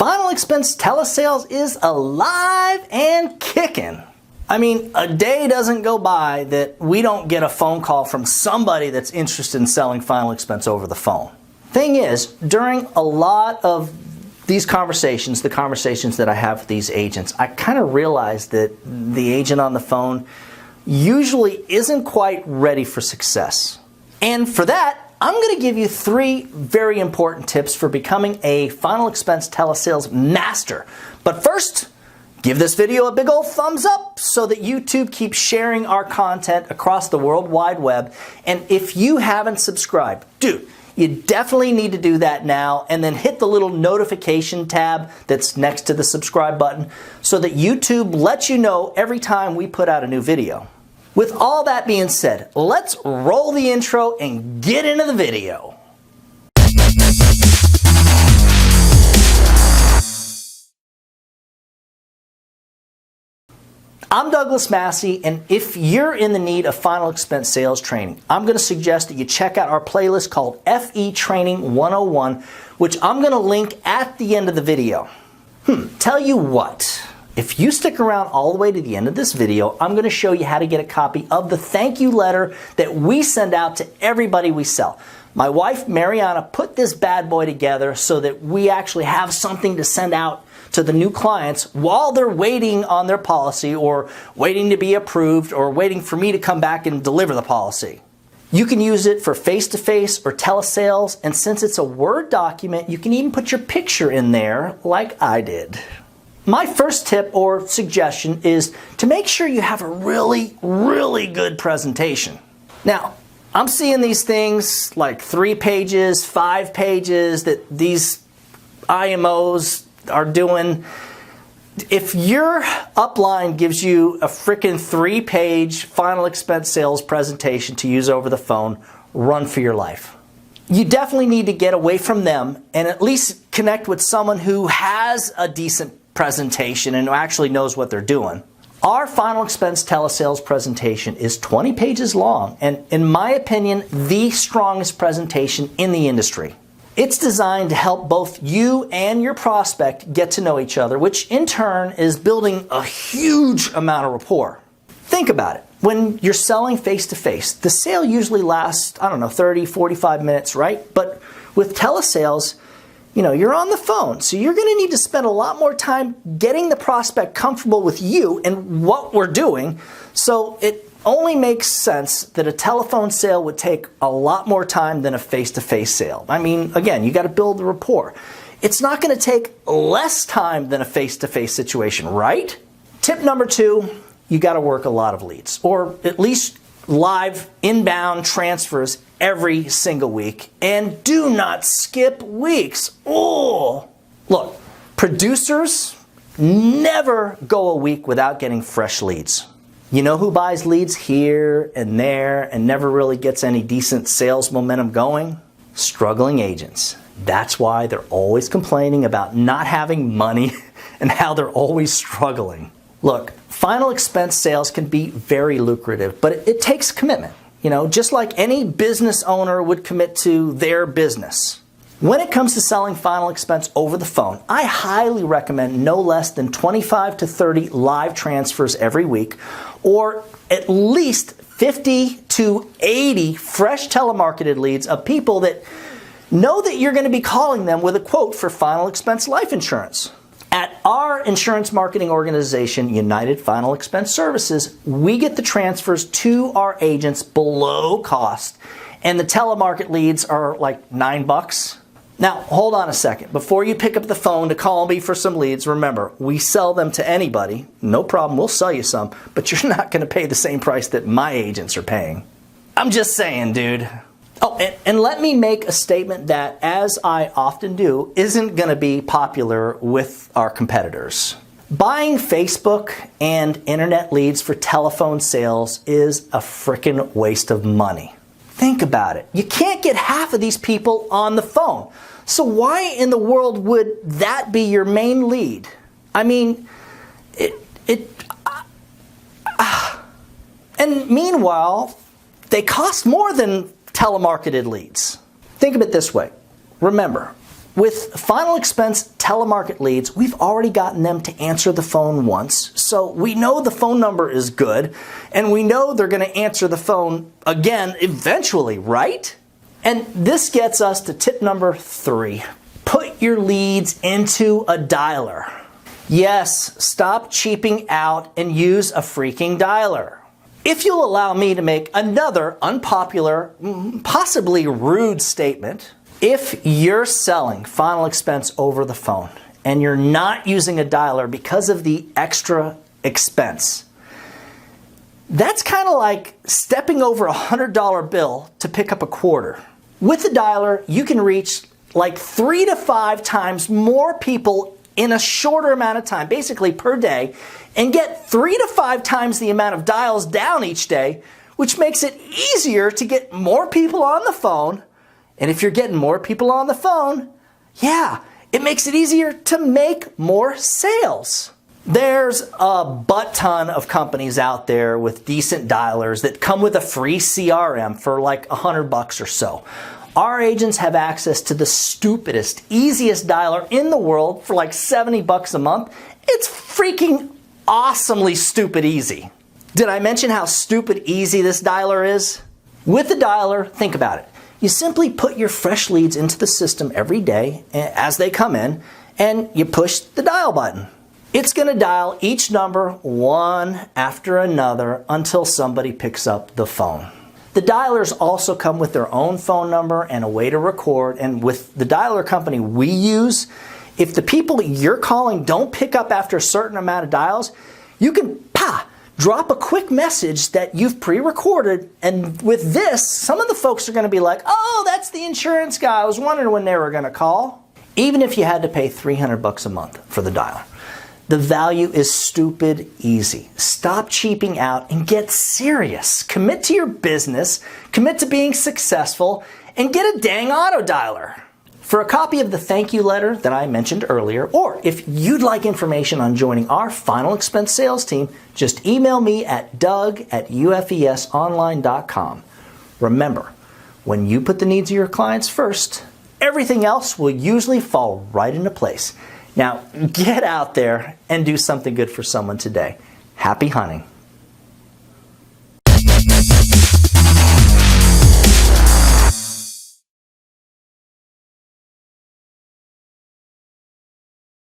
Final expense telesales is alive and kicking. I mean, a day doesn't go by that we don't get a phone call from somebody that's interested in selling final expense over the phone. Thing is, during a lot of these conversations, the conversations that I have with these agents, I kind of realize that the agent on the phone usually isn't quite ready for success. And for that, I'm going to give you 3 very important tips for becoming a final expense telesales master. But first, give this video a big old thumbs up so that YouTube keeps sharing our content across the World Wide Web. And if you haven't subscribed, dude, you definitely need to do that now, and then hit the little notification tab that's next to the subscribe button so that YouTube lets you know every time we put out a new video. With all that being said, let's roll the intro and get into the video. I'm Douglas Massi, and if you're in the need of final expense sales training, I'm going to suggest that you check out our playlist called FE Training 101, which I'm going to link at the end of the video. Tell you what, if you stick around all the way to the end of this video, I'm going to show you how to get a copy of the thank you letter that we send out to everybody we sell. My wife, Mariana, put this bad boy together so that we actually have something to send out to the new clients while they're waiting on their policy or waiting to be approved or waiting for me to come back and deliver the policy. You can use it for face-to-face or telesales, and since it's a Word document, you can even put your picture in there like I did. My first tip or suggestion is to make sure you have a really, really good presentation. Now, I'm seeing these things like 3 pages, 5 pages that these IMOs are doing. If your upline gives you a frickin' 3-page final expense sales presentation to use over the phone, run for your life. You definitely need to get away from them and at least connect with someone who has a decent presentation and who actually knows what they're doing. Our final expense telesales presentation is 20 pages long and, in my opinion, the strongest presentation in the industry. It's designed to help both you and your prospect get to know each other, which in turn is building a huge amount of rapport. Think about it. When you're selling face-to-face, the sale usually lasts, 30, 45 minutes, right? But with telesales, you're on the phone, so you're going to need to spend a lot more time getting the prospect comfortable with you and what we're doing. So it only makes sense that a telephone sale would take a lot more time than a face-to-face sale. I mean, again, you got to build the rapport. It's not going to take less time than a face-to-face situation, right? Tip number 2, you got to work a lot of leads, or at least live inbound transfers every single week, and do not skip weeks. Oh, look, producers never go a week without getting fresh leads. You know who buys leads here and there and never really gets any decent sales momentum going? Struggling agents. That's why they're always complaining about not having money and how they're always struggling. Look, final expense sales can be very lucrative, but it takes commitment. Just like any business owner would commit to their business. When it comes to selling final expense over the phone, I highly recommend no less than 25 to 30 live transfers every week, or at least 50 to 80 fresh telemarketed leads of people that know that you're going to be calling them with a quote for final expense life insurance. At our insurance marketing organization, United Final Expense Services, we get the transfers to our agents below cost, and the telemarket leads are like $9. Now, hold on a second. Before you pick up the phone to call me for some leads, remember, we sell them to anybody. No problem, we'll sell you some, but you're not going to pay the same price that my agents are paying. I'm just saying, dude. Oh, and let me make a statement that, as I often do, isn't going to be popular with our competitors. Buying Facebook and internet leads for telephone sales is a frickin' waste of money. Think about it. You can't get half of these people on the phone. So why in the world would that be your main lead? I mean, and meanwhile, they cost more than telemarketed leads. Think of it this way. Remember, With final expense telemarket leads, we've already gotten them to answer the phone once, so we know the phone number is good, and we know they're going to answer the phone again eventually, right? And this gets us to tip number 3. Put your leads into a dialer. Yes, stop cheaping out and use a freaking dialer. If you'll allow me to make another unpopular, possibly rude statement, if you're selling final expense over the phone and you're not using a dialer because of the extra expense, that's kind of like stepping over a $100 bill to pick up a quarter. With a dialer, you can reach like 3 to 5 times more people in a shorter amount of time, basically per day, and get 3 to 5 times the amount of dials down each day, which makes it easier to get more people on the phone. And if you're getting more people on the phone, yeah, it makes it easier to make more sales. There's a butt ton of companies out there with decent dialers that come with a free CRM for like $100 or so. Our agents have access to the stupidest, easiest dialer in the world for like $70 a month. It's freaking awesomely stupid easy. Did I mention how stupid easy this dialer is? With the dialer, think about it. You simply put your fresh leads into the system every day as they come in, and you push the dial button. It's going to dial each number one after another until somebody picks up the phone. The dialers also come with their own phone number and a way to record, and with the dialer company we use, if the people you're calling don't pick up after a certain amount of dials, you can drop a quick message that you've pre-recorded, and with this, some of the folks are going to be like, oh, that's the insurance guy. I was wondering when they were going to call. Even if you had to pay $300 a month for the dialer. The value is stupid easy. Stop cheaping out and get serious. Commit to your business, commit to being successful, and get a dang auto dialer. For a copy of the thank you letter that I mentioned earlier, or if you'd like information on joining our final expense sales team, just email me at doug@ufesonline.com. Remember, when you put the needs of your clients first, everything else will usually fall right into place. Now, get out there and do something good for someone today. Happy hunting.